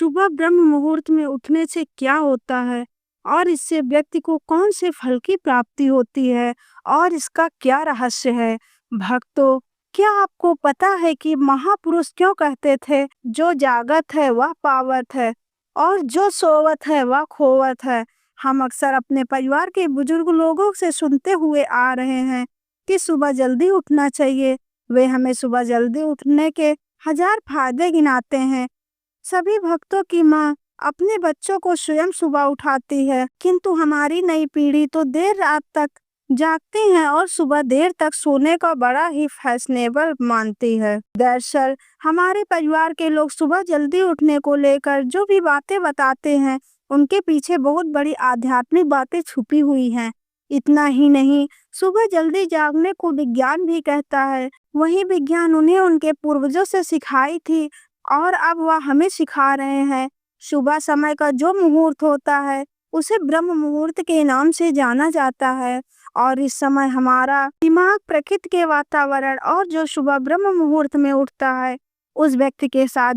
सुबह ब्रह्म मुहूर्त में उठने से क्या होता है और इससे व्यक्ति को कौन से फल की प्राप्ति होती है और इसका क्या रहस्य है। भक्तों, क्या आपको पता है कि महापुरुष क्यों कहते थे, जो जागत है वह पावत है और जो सोवत है वह खोवत है। हम अक्सर अपने परिवार के बुजुर्ग लोगों से सुनते हुए आ रहे हैं कि सुबह जल्दी उठना चाहिए। वे हमें सुबह जल्दी उठने के हजार फायदे गिनाते हैं। सभी भक्तों की माँ अपने बच्चों को स्वयं सुबह उठाती है, किंतु हमारी नई पीढ़ी तो देर रात तक जागती है और सुबह देर तक सोने का बड़ा ही फैशनेबल मानती है। दरअसल हमारे परिवार के लोग सुबह जल्दी उठने को लेकर जो भी बातें बताते हैं, उनके पीछे बहुत बड़ी आध्यात्मिक बातें छुपी हुई हैं। इतना ही नहीं, सुबह जल्दी जागने को विज्ञान भी कहता है। वही विज्ञान उन्हें उनके पूर्वजों से सिखाई थी और अब वह हमें सिखा रहे हैं। सुबह समय का जो मुहूर्त होता है उसे ब्रह्म मुहूर्त के नाम से जाना जाता है और इस समय हमारा दिमाग प्रकृति के वातावरण और जो सुबह ब्रह्म मुहूर्त में उठता है उस व्यक्ति के साथ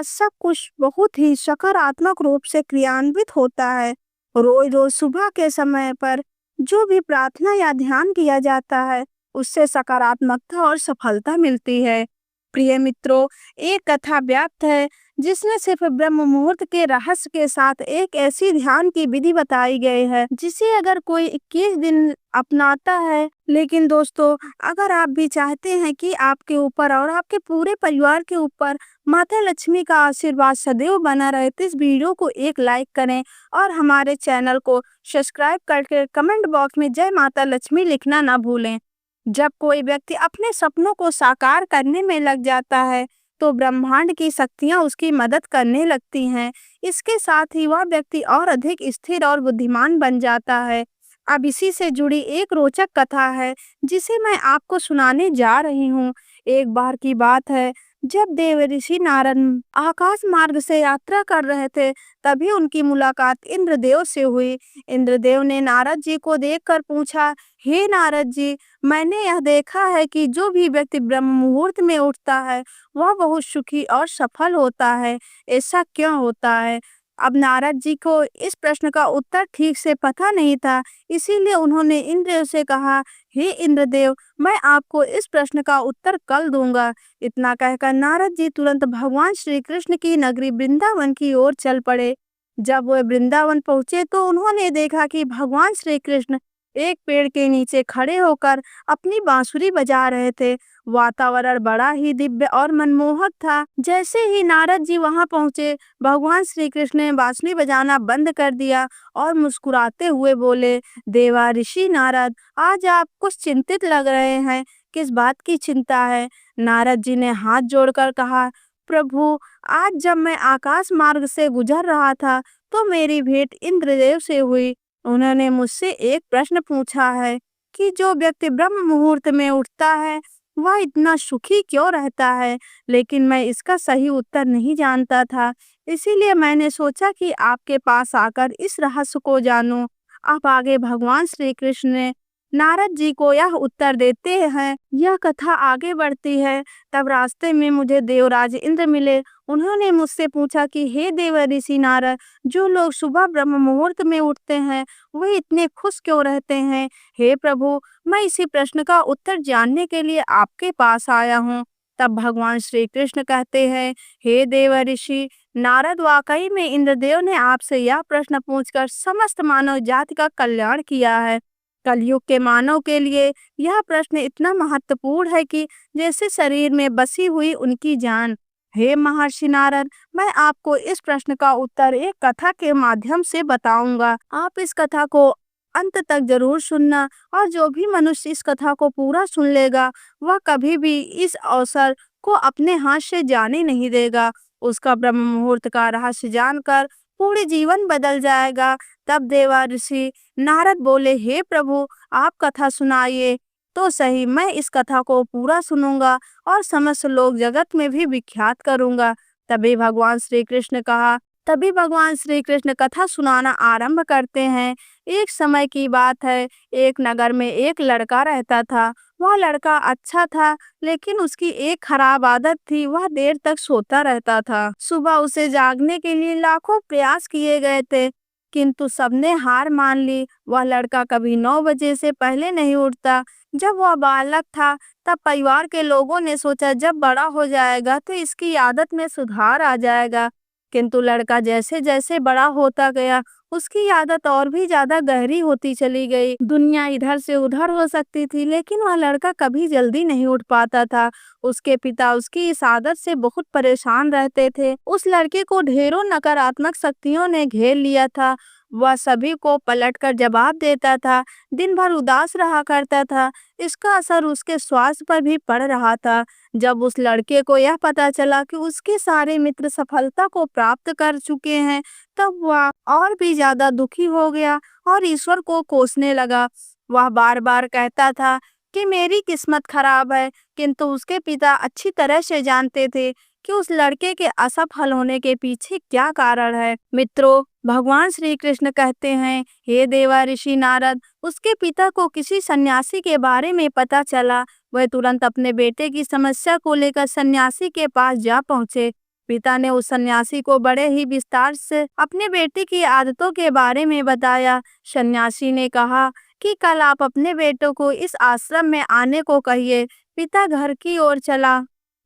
सब कुछ बहुत ही सकारात्मक रूप से क्रियान्वित होता है। रोज रोज सुबह के समय पर जो भी प्रार्थना या ध्यान किया जाता है उससे सकारात्मकता और सफलता मिलती है। प्रिय मित्रों, एक कथा व्याप्त है जिसमें सिर्फ ब्रह्म मुहूर्त के रहस्य के साथ एक ऐसी ध्यान की विधि बताई गई है जिसे अगर कोई 21 दिन अपनाता है। लेकिन दोस्तों, अगर आप भी चाहते हैं कि आपके ऊपर और आपके पूरे परिवार के ऊपर माता लक्ष्मी का आशीर्वाद सदैव बना रहे तो इस वीडियो को एक लाइक करें और हमारे चैनल को सब्सक्राइब करके कमेंट बॉक्स में जय माता लक्ष्मी लिखना ना भूलें। जब कोई व्यक्ति अपने सपनों को साकार करने में लग जाता है तो ब्रह्मांड की शक्तियां उसकी मदद करने लगती हैं। इसके साथ ही वह व्यक्ति और अधिक स्थिर और बुद्धिमान बन जाता है। अब इसी से जुड़ी एक रोचक कथा है जिसे मैं आपको सुनाने जा रही हूँ। एक बार की बात है, जब देव ऋषि नारद आकाश मार्ग से यात्रा कर रहे थे, तभी उनकी मुलाकात इंद्रदेव से हुई। इंद्रदेव ने नारद जी को देखकर पूछा, हे नारद जी, मैंने यह देखा है कि जो भी व्यक्ति ब्रह्म मुहूर्त में उठता है वह बहुत सुखी और सफल होता है। ऐसा क्यों होता है? अब नारद जी को इस प्रश्न का उत्तर ठीक से पता नहीं था, इसीलिए उन्होंने इंद्रदेव से कहा, हे इंद्रदेव, मैं आपको इस प्रश्न का उत्तर कल दूंगा। इतना कहकर नारद जी तुरंत भगवान श्री कृष्ण की नगरी वृंदावन की ओर चल पड़े। जब वे वृंदावन पहुंचे तो उन्होंने देखा कि भगवान श्री कृष्ण एक पेड़ के नीचे खड़े होकर अपनी बांसुरी बजा रहे थे। वातावरण बड़ा ही दिव्य और मनमोहक था। जैसे ही नारद जी वहां पहुंचे, भगवान श्री कृष्ण ने बांसुरी बजाना बंद कर दिया और मुस्कुराते हुए बोले, देवा ऋषि नारद, आज आप कुछ चिंतित लग रहे हैं, किस बात की चिंता है? नारद जी ने हाथ जोड़कर कहा, प्रभु, आज जब मैं आकाश मार्ग से गुजर रहा था तो मेरी भेंट इंद्रदेव से हुई। उन्होंने मुझसे एक प्रश्न पूछा है कि जो व्यक्ति ब्रह्म मुहूर्त में उठता है वह इतना सुखी क्यों रहता है, लेकिन मैं इसका सही उत्तर नहीं जानता था। इसीलिए मैंने सोचा कि आपके पास आकर इस रहस्य को जानूं। अब आगे भगवान श्री कृष्ण ने नारद जी को यह उत्तर देते हैं। यह कथा आगे बढ़ती है। तब रास्ते में मुझे देवराज इंद्र मिले। उन्होंने मुझसे पूछा कि हे देव ऋषि नारद, जो लोग सुबह ब्रह्म मुहूर्त में उठते हैं वह इतने खुश क्यों रहते हैं? हे प्रभु, मैं इसी प्रश्न का उत्तर जानने के लिए आपके पास आया हूँ। तब भगवान श्री कृष्ण कहते हैं, हे देव ऋषि नारद, वाकई में इंद्रदेव ने आपसे यह प्रश्न पूछकर समस्त मानव जाति का कल्याण किया है। कलयुग के मानव के लिए यह प्रश्न इतना महत्वपूर्ण है कि जैसे शरीर में बसी हुई उनकी जान। हे महर्षि नारद, मैं आपको इस प्रश्न का उत्तर एक कथा के माध्यम से बताऊंगा। आप इस कथा को अंत तक जरूर सुनना और जो भी मनुष्य इस कथा को पूरा सुन लेगा वह कभी भी इस अवसर को अपने हाथ से जाने नहीं देगा। उसका ब्रह्म मुहूर्त का रहस्य जानकर पूरे जीवन बदल जाएगा। तब देवा ऋषि नारद बोले, हे प्रभु, आप कथा सुनाइए तो सही, मैं इस कथा को पूरा सुनूंगा और समस्त लोक जगत में भी विख्यात करूंगा। तभी भगवान श्री कृष्ण कहा, तभी भगवान श्री कृष्ण कथा सुनाना आरंभ करते हैं। एक समय की बात है, एक नगर में एक लड़का रहता था। वह लड़का अच्छा था, लेकिन उसकी एक खराब आदत थी, वह देर तक सोता रहता था। सुबह उसे जागने के लिए लाखों प्रयास किए गए थे, किंतु सबने हार मान ली। वह लड़का कभी 9 बजे से पहले नहीं उठता। जब वह बालक था, तब परिवार के लोगों ने सोचा जब बड़ा हो जाएगा तो इसकी आदत में सुधार आ जाएगा। किंतु लड़का जैसे जैसे बड़ा होता गया, उसकी आदत और भी ज्यादा गहरी होती चली गई। दुनिया इधर से उधर हो सकती थी, लेकिन वह लड़का कभी जल्दी नहीं उठ पाता था। उसके पिता उसकी इस आदत से बहुत परेशान रहते थे। उस लड़के को ढेरों नकारात्मक शक्तियों ने घेर लिया था। वह सभी को पलटकर जवाब देता था, दिन भर उदास रहा करता था। इसका असर उसके स्वास्थ्य पर भी पड़ रहा था। जब उस लड़के को यह पता चला कि उसके सारे मित्र सफलता को प्राप्त कर चुके हैं, तब वह और भी ज्यादा दुखी हो गया और ईश्वर को कोसने लगा। वह बार बार कहता था कि मेरी किस्मत खराब है, किंतु उसके पिता अच्छी तरह से जानते थे कि उस लड़के के असफल होने के पीछे क्या कारण है। मित्रों, भगवान श्री कृष्ण कहते हैं, हे देवा ऋषि नारद, उसके पिता को किसी सन्यासी के बारे में पता चला। वह तुरंत अपने बेटे की समस्या को लेकर सन्यासी के पास जा पहुंचे। पिता ने उस सन्यासी को बड़े ही विस्तार से अपने बेटे की आदतों के बारे में बताया। सन्यासी ने कहा कि कल आप अपने बेटों को इस आश्रम में आने को कहिए। पिता घर की ओर चला।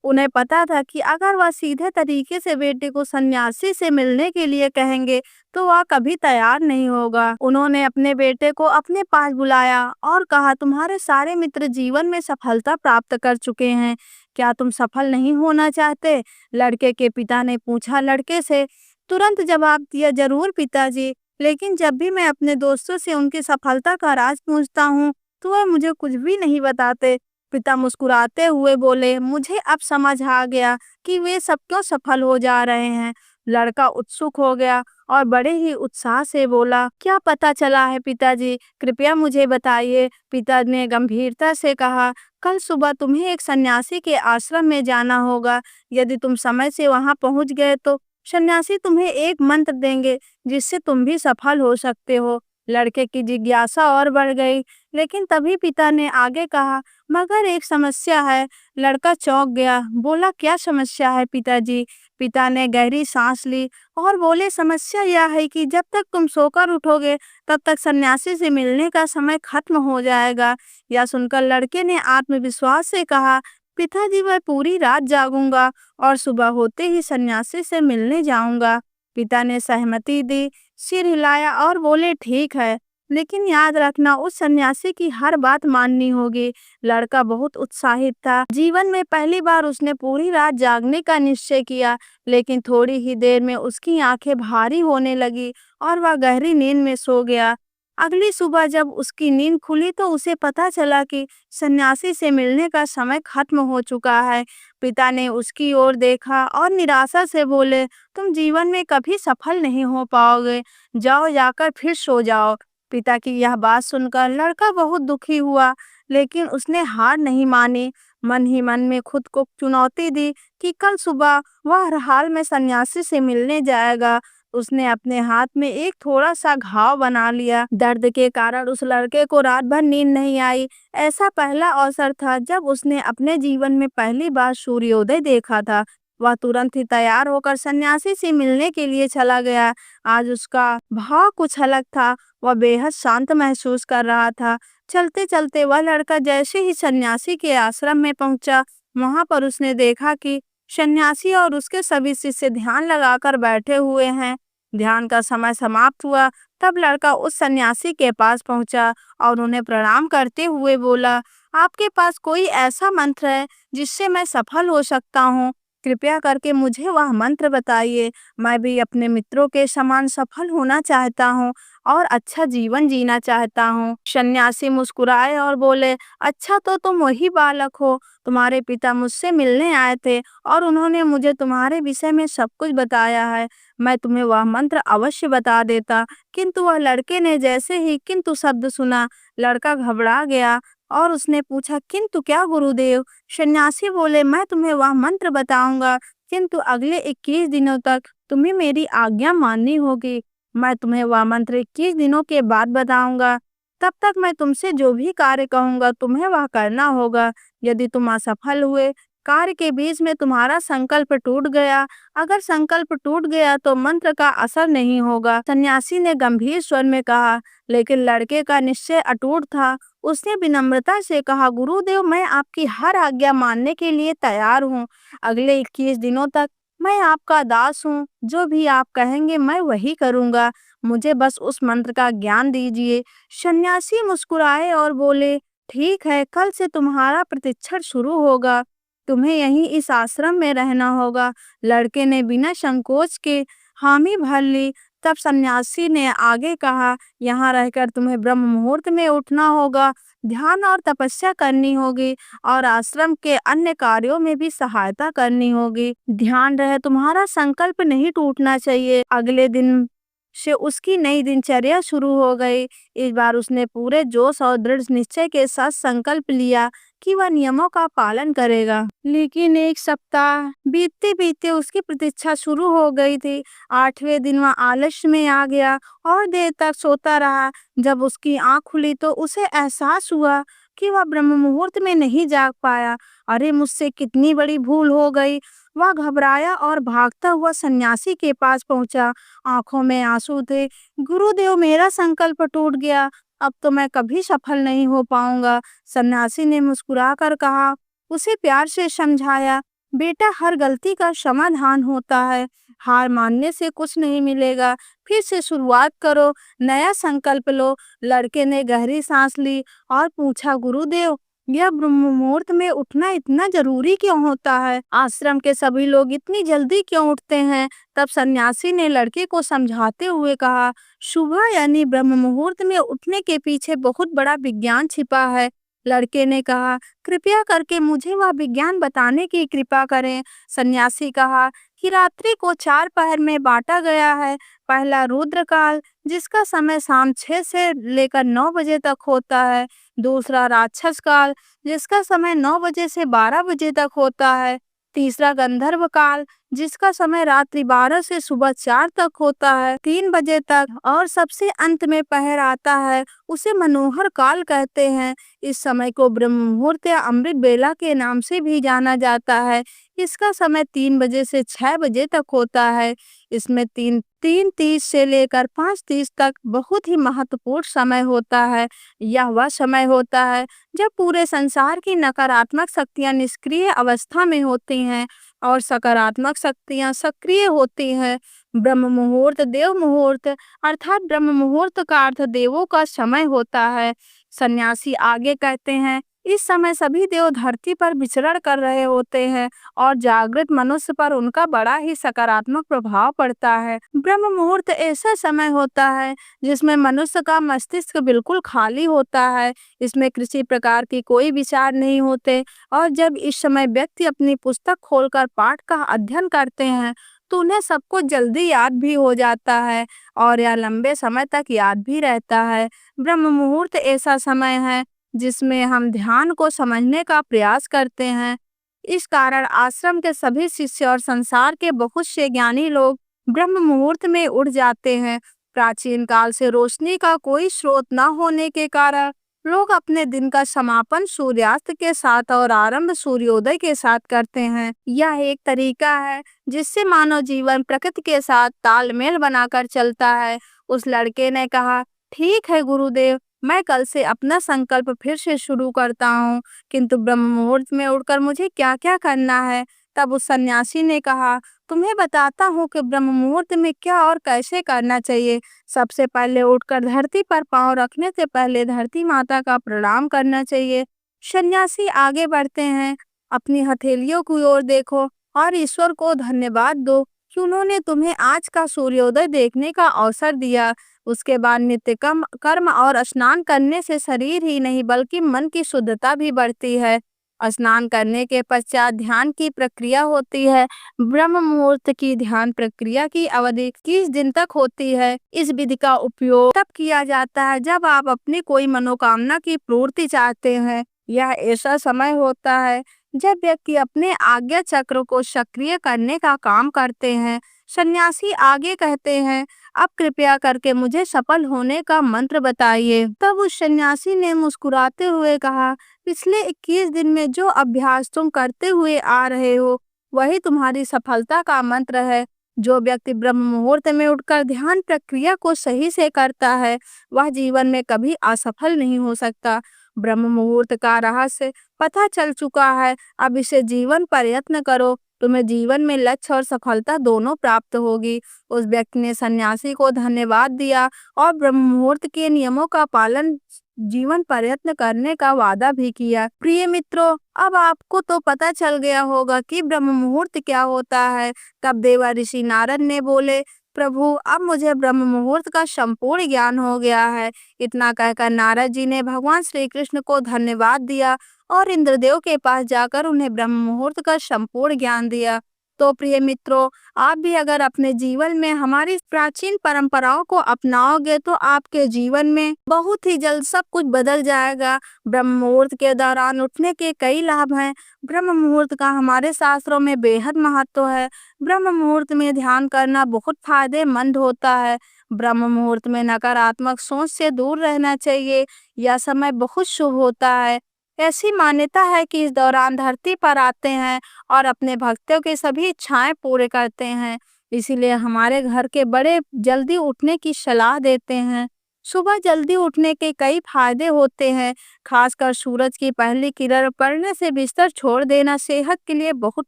उन्हें पता था कि अगर वह सीधे तरीके से बेटे को सन्यासी से मिलने के लिए कहेंगे तो वह कभी तैयार नहीं होगा। उन्होंने अपने बेटे को अपने पास बुलाया और कहा, तुम्हारे सारे मित्र जीवन में सफलता प्राप्त कर चुके हैं, क्या तुम सफल नहीं होना चाहते? लड़के के पिता ने पूछा। लड़के से तुरंत जवाब दिया, जरूर पिताजी, लेकिन जब भी मैं अपने दोस्तों से उनकी सफलता का राज पूछता हूँ तो वह मुझे कुछ भी नहीं बताते। पिता मुस्कुराते हुए बोले, मुझे अब समझ आ गया कि वे सब क्यों सफल हो जा रहे हैं। लड़का उत्सुक हो गया और बड़े ही उत्साह से बोला, क्या पता चला है पिताजी, कृपया मुझे बताइए। पिता ने गंभीरता से कहा, कल सुबह तुम्हें एक सन्यासी के आश्रम में जाना होगा। यदि तुम समय से वहां पहुंच गए तो सन्यासी तुम्हें एक मंत्र देंगे जिससे तुम भी सफल हो सकते हो। लड़के की जिज्ञासा और बढ़ गई, लेकिन तभी पिता ने आगे कहा, मगर एक समस्या है। लड़का चौंक गया, बोला, क्या समस्या है पिताजी? पिता ने गहरी सांस ली और बोले, समस्या यह है कि जब तक तुम सोकर उठोगे तब तक सन्यासी से मिलने का समय खत्म हो जाएगा। यह सुनकर लड़के ने आत्मविश्वास से कहा, पिताजी, मैं पूरी रात जागूंगा और सुबह होते ही सन्यासी से मिलने जाऊंगा। पिता ने सहमति दी, सिर हिलाया और बोले, ठीक है, लेकिन याद रखना उस सन्यासी की हर बात माननी होगी। लड़का बहुत उत्साहित था। जीवन में पहली बार उसने पूरी रात जागने का निश्चय किया, लेकिन थोड़ी ही देर में उसकी आंखें भारी होने लगी और वह गहरी नींद में सो गया। अगली सुबह जब उसकी नींद खुली तो उसे पता चला कि सन्यासी से मिलने का समय खत्म हो चुका है। पिता ने उसकी ओर देखा और निराशा से बोले, तुम जीवन में कभी सफल नहीं हो पाओगे, जाओ जाकर फिर सो जाओ। पिता की यह बात सुनकर लड़का बहुत दुखी हुआ, लेकिन उसने हार नहीं मानी। मन ही मन में खुद को चुनौती दी कि कल सुबह वह हर हाल में सन्यासी से मिलने जाएगा। उसने अपने हाथ में एक थोड़ा सा घाव बना लिया। दर्द के कारण उस लड़के को रात भर नींद नहीं आई। ऐसा पहला अवसर था जब उसने अपने जीवन में पहली बार सूर्योदय देखा था। वह तुरंत ही तैयार होकर सन्यासी से मिलने के लिए चला गया। आज उसका भाव कुछ अलग था। वह बेहद शांत महसूस कर रहा था। चलते चलते वह लड़का जैसे ही सन्यासी के आश्रम में पहुंचा, वहां पर उसने देखा कि सन्यासी और उसके सभी शिष्य ध्यान लगाकर बैठे हुए हैं। ध्यान का समय समाप्त हुआ, तब लड़का उस सन्यासी के पास पहुंचा और उन्हें प्रणाम करते हुए बोला, आपके पास कोई ऐसा मंत्र है जिससे मैं सफल हो सकता हूँ? कृपया करके मुझे वह मंत्र बताइए। मैं भी अपने मित्रों के समान सफल होना चाहता हूँ और अच्छा जीवन जीना चाहता हूँ। सन्यासी मुस्कुराए और बोले, अच्छा तो तुम वही बालक हो। तुम्हारे पिता मुझसे मिलने आए थे और उन्होंने मुझे तुम्हारे विषय में सब कुछ बताया है। मैं तुम्हें वह मंत्र अवश्य बता देता, किंतु वह लड़के ने जैसे ही किंतु शब्द सुना, लड़का घबरा गया और उसने पूछा, किंतु क्या गुरुदेव? सन्यासी बोले, मैं तुम्हें वह मंत्र बताऊंगा, किंतु अगले 21 दिनों तक तुम्हें मेरी आज्ञा माननी होगी। मैं तुम्हें वह मंत्र 21 दिनों के बाद बताऊंगा। तब तक मैं तुमसे जो भी कार्य कहूंगा तुम्हें वह करना होगा। यदि तुम असफल हुए, कार्य के बीच में तुम्हारा संकल्प टूट गया, अगर संकल्प टूट गया तो मंत्र का असर नहीं होगा। सन्यासी ने गंभीर स्वर में कहा, लेकिन लड़के का निश्चय अटूट था। उसने विनम्रता से कहा, गुरुदेव, मैं आपकी हर आज्ञा मानने के लिए तैयार हूँ। अगले 21 दिनों तक मैं आपका दास हूँ। जो भी आप कहेंगे मैं वही करूँगा। मुझे बस उस मंत्र का ज्ञान दीजिए। सन्यासी मुस्कुराए और बोले, ठीक है, कल से तुम्हारा प्रशिक्षण शुरू होगा। तुम्हें यहीं इस आश्रम में रहना होगा। लड़के ने बिना संकोच के हामी भर ली। तब सन्यासी ने आगे कहा, यहाँ रहकर तुम्हें ब्रह्म मुहूर्त में उठना होगा, ध्यान और तपस्या करनी होगी और आश्रम के अन्य कार्यों में भी सहायता करनी होगी। ध्यान रहे तुम्हारा संकल्प नहीं टूटना चाहिए। अगले दिन से उसकी नई दिनचर्या शुरू हो गई। इस बार उसने पूरे जोश और दृढ़ निश्चय के साथ संकल्प लिया कि वह नियमों का पालन करेगा। लेकिन एक सप्ताह बीतते बीतते उसकी प्रतीक्षा शुरू हो गई थी। 8वें दिन वह आलस्य में आ गया और देर तक सोता रहा। जब उसकी आंख खुली तो उसे एहसास हुआ कि वह ब्रह्म मुहूर्त में नहीं जाग पाया। अरे, मुझसे कितनी बड़ी भूल हो गई। वह घबराया और भागता हुआ सन्यासी के पास पहुंचा। आंखों में आंसू थे। गुरुदेव, मेरा संकल्प टूट गया। अब तो मैं कभी सफल नहीं हो पाऊंगा। सन्यासी ने मुस्कुराकर कहा। उसे प्यार से समझाया, बेटा, हर गलती का समाधान होता है। हार मानने से कुछ नहीं मिलेगा। फिर से शुरुआत करो, नया संकल्प लो। लड़के ने गहरी सांस ली और पूछा, गुरुदेव, यह ब्रह्म मुहूर्त में उठना इतना जरूरी क्यों होता है? आश्रम के सभी लोग इतनी जल्दी क्यों उठते हैं? तब सन्यासी ने लड़के को समझाते हुए कहा, सुबह यानी ब्रह्म मुहूर्त में उठने के पीछे बहुत बड़ा विज्ञान छिपा है। लड़के ने कहा, कृपया करके मुझे वह विज्ञान बताने की कृपा करें। सन्यासी कहा कि रात्रि को 4 पहर में बांटा गया है। पहला रुद्र काल, जिसका समय शाम 6 से लेकर 9 बजे तक होता है। दूसरा राक्षस काल, जिसका समय 9 बजे से 12 बजे तक होता है। तीसरा गंधर्व काल, जिसका समय रात्रि 12 से सुबह 4 तक होता है, 3 बजे तक। और सबसे अंत में पहर आता है, उसे मनोहर काल कहते हैं। इस समय को ब्रह्म मुहूर्त या अमृत बेला के नाम से भी जाना जाता है। इसका समय 3 बजे से 6 बजे तक होता है। इसमें 3:30 से लेकर 5:30 तक बहुत ही महत्वपूर्ण समय होता है। यह वह समय होता है जब पूरे संसार की नकारात्मक शक्तियां निष्क्रिय अवस्था में होती हैं और सकारात्मक शक्तियां सक्रिय होती हैं। ब्रह्म मुहूर्त, देव मुहूर्त, अर्थात ब्रह्म मुहूर्त का अर्थ देवों का समय होता है। सन्यासी आगे कहते हैं, इस समय सभी देव धरती पर विचरण कर रहे होते हैं और जागृत मनुष्य पर उनका बड़ा ही सकारात्मक प्रभाव पड़ता है। ब्रह्म मुहूर्त ऐसा समय होता है जिसमें मनुष्य का मस्तिष्क बिल्कुल खाली होता है। इसमें किसी प्रकार की कोई विचार नहीं होते और जब इस समय व्यक्ति अपनी पुस्तक खोलकर पाठ का अध्ययन करते हैं तो उन्हें सब कुछ जल्दी याद भी हो जाता है और यह लंबे समय तक याद भी रहता है। ब्रह्म मुहूर्त ऐसा समय है जिसमें हम ध्यान को समझने का प्रयास करते हैं। इस कारण आश्रम के सभी शिष्य और संसार के बहुत से ज्ञानी लोग ब्रह्म मुहूर्त में उठ जाते हैं। प्राचीन काल से रोशनी का कोई स्रोत न होने के कारण लोग अपने दिन का समापन सूर्यास्त के साथ और आरंभ सूर्योदय के साथ करते हैं। यह एक तरीका है जिससे मानव जीवन प्रकृति के साथ तालमेल बनाकर चलता है। उस लड़के ने कहा, ठीक है गुरुदेव, मैं कल से अपना संकल्प फिर से शुरू करता हूँ, किंतु ब्रह्म मुहूर्त में उठकर मुझे क्या क्या करना है? तब उस सन्यासी ने कहा, तुम्हें बताता हूँ कि ब्रह्म मुहूर्त में क्या और कैसे करना चाहिए। सबसे पहले उठकर धरती पर पांव रखने से पहले धरती माता का प्रणाम करना चाहिए। सन्यासी आगे बढ़ते हैं, अपनी हथेलियों की ओर देखो और ईश्वर को धन्यवाद दो कि उन्होंने तुम्हें आज का सूर्योदय देखने का अवसर दिया। उसके बाद नित्य कर्म और स्नान करने से शरीर ही नहीं बल्कि मन की शुद्धता भी बढ़ती है। स्नान करने के पश्चात ध्यान की प्रक्रिया होती है। ब्रह्म मुहूर्त की ध्यान प्रक्रिया की अवधि 21 दिन तक होती है। इस विधि का उपयोग तब किया जाता है जब आप अपनी कोई मनोकामना की पूर्ति चाहते हैं। यह ऐसा समय होता है जब व्यक्ति अपने आज्ञा चक्र को सक्रिय करने का काम करते हैं। सन्यासी आगे कहते हैं, अब कृपया करके मुझे सफल होने का मंत्र बताइए। तब उस सन्यासी ने मुस्कुराते हुए कहा, पिछले 21 दिन में जो अभ्यास तुम करते हुए आ रहे हो, वही तुम्हारी सफलता का मंत्र है। जो व्यक्ति ब्रह्म मुहूर्त में उठकर ध्यान प्रक्रिया को सही से करता है, वह जीवन में कभी असफल नहीं हो सकता। ब्रह्म मुहूर्त का रहस्य पता चल चुका है, अब इसे जीवन प्रयत्न करो, तुम्हें जीवन में लक्ष्य और सफलता दोनों प्राप्त होगी। उस व्यक्ति ने सन्यासी को धन्यवाद दिया और ब्रह्म मुहूर्त के नियमों का पालन जीवन प्रयत्न करने का वादा भी किया। प्रिय मित्रों, अब आपको तो पता चल गया होगा कि ब्रह्म मुहूर्त क्या होता है। तब देवा ऋषि नारद ने बोले, प्रभु अब मुझे ब्रह्म मुहूर्त का संपूर्ण ज्ञान हो गया है। इतना कहकर नारद जी ने भगवान श्री कृष्ण को धन्यवाद दिया और इंद्रदेव के पास जाकर उन्हें ब्रह्म मुहूर्त का संपूर्ण ज्ञान दिया। तो प्रिय मित्रों, आप भी अगर अपने जीवन में हमारी प्राचीन परंपराओं को अपनाओगे तो आपके जीवन में बहुत ही जल्द सब कुछ बदल जाएगा। ब्रह्म मुहूर्त के दौरान उठने के कई लाभ हैं। ब्रह्म मुहूर्त का हमारे शास्त्रों में बेहद महत्व है। ब्रह्म मुहूर्त में ध्यान करना बहुत फायदेमंद होता है। ब्रह्म मुहूर्त में नकारात्मक सोच से दूर रहना चाहिए। यह समय बहुत शुभ होता है। ऐसी मान्यता है कि इस दौरान धरती पर आते हैं और अपने भक्तों की सभी इच्छाएं पूरे करते हैं। इसीलिए हमारे घर के बड़े जल्दी उठने की सलाह देते हैं। सुबह जल्दी उठने के कई फायदे होते हैं। खासकर सूरज की पहली किरण पड़ने से बिस्तर छोड़ देना सेहत के लिए बहुत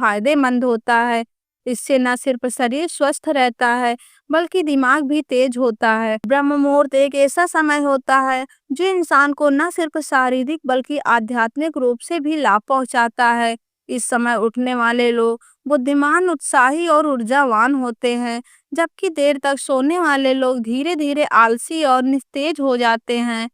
फायदेमंद होता है। इससे न सिर्फ शरीर स्वस्थ रहता है, बल्कि दिमाग भी तेज होता है। ब्रह्म मुहूर्त एक ऐसा समय होता है जो इंसान को न सिर्फ शारीरिक बल्कि आध्यात्मिक रूप से भी लाभ पहुंचाता है। इस समय उठने वाले लोग बुद्धिमान, उत्साही और ऊर्जावान होते हैं, जबकि देर तक सोने वाले लोग धीरे धीरे आलसी और निस्तेज हो जाते हैं।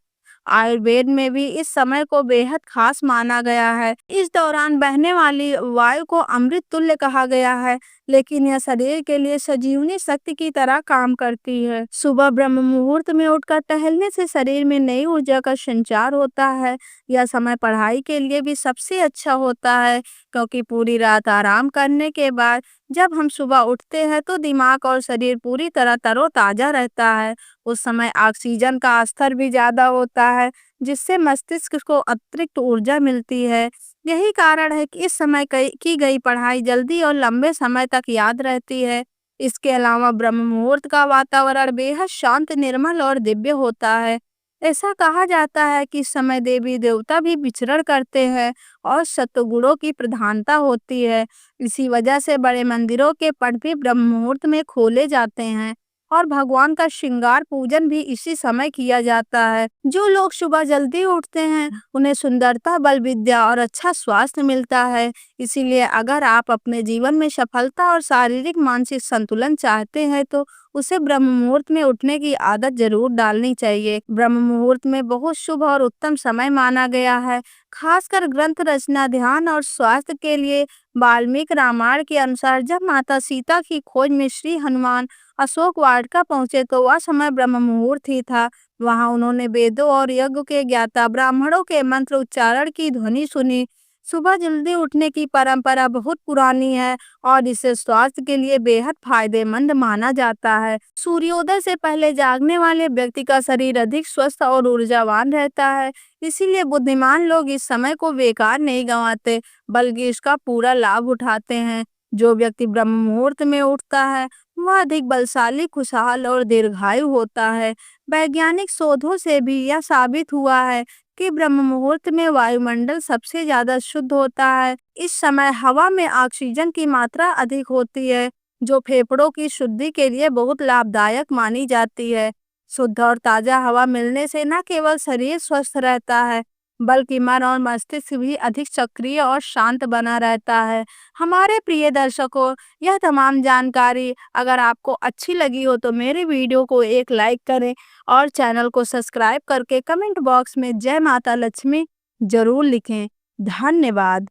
आयुर्वेद में भी इस समय को बेहद खास माना गया है। इस दौरान बहने वाली वायु को अमृत तुल्य कहा गया है, लेकिन यह शरीर के लिए संजीवनी शक्ति की तरह काम करती है। सुबह ब्रह्म मुहूर्त में उठकर टहलने से शरीर में नई ऊर्जा का संचार होता है। यह समय पढ़ाई के लिए भी सबसे अच्छा होता है, क्योंकि पूरी रात आराम करने के बाद जब हम सुबह उठते हैं तो दिमाग और शरीर पूरी तरह तरोताजा रहता है। उस समय ऑक्सीजन का स्तर भी ज्यादा होता है, जिससे मस्तिष्क को अतिरिक्त ऊर्जा मिलती है। यही कारण है कि इस समय की गई पढ़ाई जल्दी और लंबे समय तक याद रहती है। इसके अलावा ब्रह्म मुहूर्त का वातावरण बेहद शांत, निर्मल और दिव्य होता है। ऐसा कहा जाता है कि इस समय देवी देवता भी विचरण करते हैं और सत्वगुणों की प्रधानता होती है। इसी वजह से बड़े मंदिरों के पट भी ब्रह्म मुहूर्त में खोले जाते हैं और भगवान का श्रृंगार पूजन भी इसी समय किया जाता है। जो लोग सुबह जल्दी उठते हैं उन्हें सुंदरता, बल, विद्या और अच्छा स्वास्थ्य मिलता है। इसीलिए अगर आप अपने जीवन में सफलता और शारीरिक मानसिक संतुलन चाहते हैं तो उसे ब्रह्म मुहूर्त में उठने की आदत जरूर डालनी चाहिए। ब्रह्म मुहूर्त में बहुत शुभ और उत्तम समय माना गया है, खासकर ग्रंथ रचना, ध्यान और स्वास्थ्य के लिए। वाल्मीकि रामायण के अनुसार जब माता सीता की खोज में श्री हनुमान अशोक वाटिका पहुंचे तो वह समय ब्रह्म मुहूर्त ही था। वहां उन्होंने वेदों और यज्ञ के ज्ञाता ब्राह्मणों के मंत्र उच्चारण की ध्वनि सुनी। सुबह जल्दी उठने की परंपरा बहुत पुरानी है और इसे स्वास्थ्य के लिए बेहद फायदेमंद माना जाता है। सूर्योदय से पहले जागने वाले व्यक्ति का शरीर अधिक स्वस्थ और ऊर्जावान रहता है। इसीलिए बुद्धिमान लोग इस समय को बेकार नहीं गंवाते, बल्कि इसका पूरा लाभ उठाते हैं। जो व्यक्ति ब्रह्म मुहूर्त में उठता है वह अधिक बलशाली, खुशहाल और दीर्घायु होता है। वैज्ञानिक शोधों से भी यह साबित हुआ है कि ब्रह्म मुहूर्त में वायुमंडल सबसे ज्यादा शुद्ध होता है। इस समय हवा में ऑक्सीजन की मात्रा अधिक होती है, जो फेफड़ों की शुद्धि के लिए बहुत लाभदायक मानी जाती है। शुद्ध और ताजा हवा मिलने से न केवल शरीर स्वस्थ रहता है, बल्कि मन और मस्तिष्क भी अधिक सक्रिय और शांत बना रहता है। हमारे प्रिय दर्शकों, यह तमाम जानकारी अगर आपको अच्छी लगी हो तो मेरे वीडियो को एक लाइक करें और चैनल को सब्सक्राइब करके कमेंट बॉक्स में जय माता लक्ष्मी जरूर लिखें। धन्यवाद।